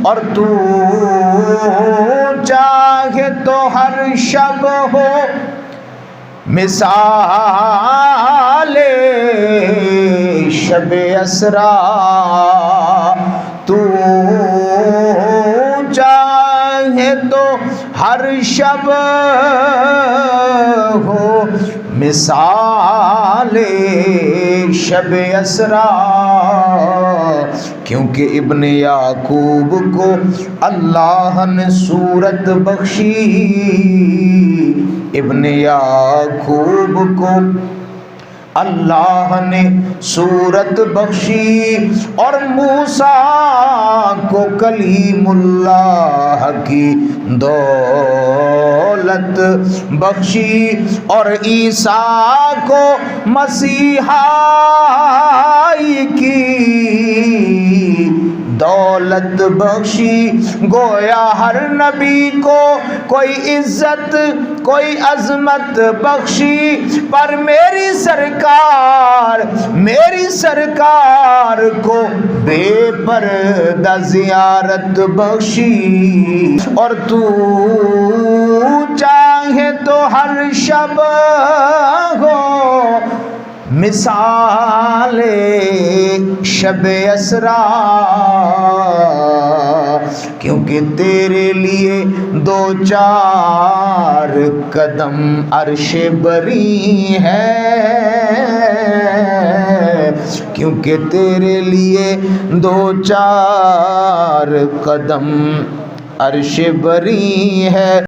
اور تو چاہے تو ہر شب ہو مثال شب اسرا، تو چاہے تو ہر شب ہو مثال شب اسرا، کیونکہ ابن یعقوب کو اللہ نے صورت بخشی، ابن یعقوب کو اللہ نے صورت بخشی، اور موسیٰ کو کلیم اللہ کی دولت بخشی، اور عیسیٰ کو مسیحائی کی دولت بخشی۔ گویا ہر نبی کو کوئی عزت کوئی عظمت بخشی، پر میری سرکار کو بے پردہ زیارت بخشی، اور تو چاہے تو ہر شب ہو مثال شب اسرا، کیونکہ تیرے لیے دو چار قدم عرش بری ہے، کیونکہ تیرے لیے دو چار قدم عرش بری ہے۔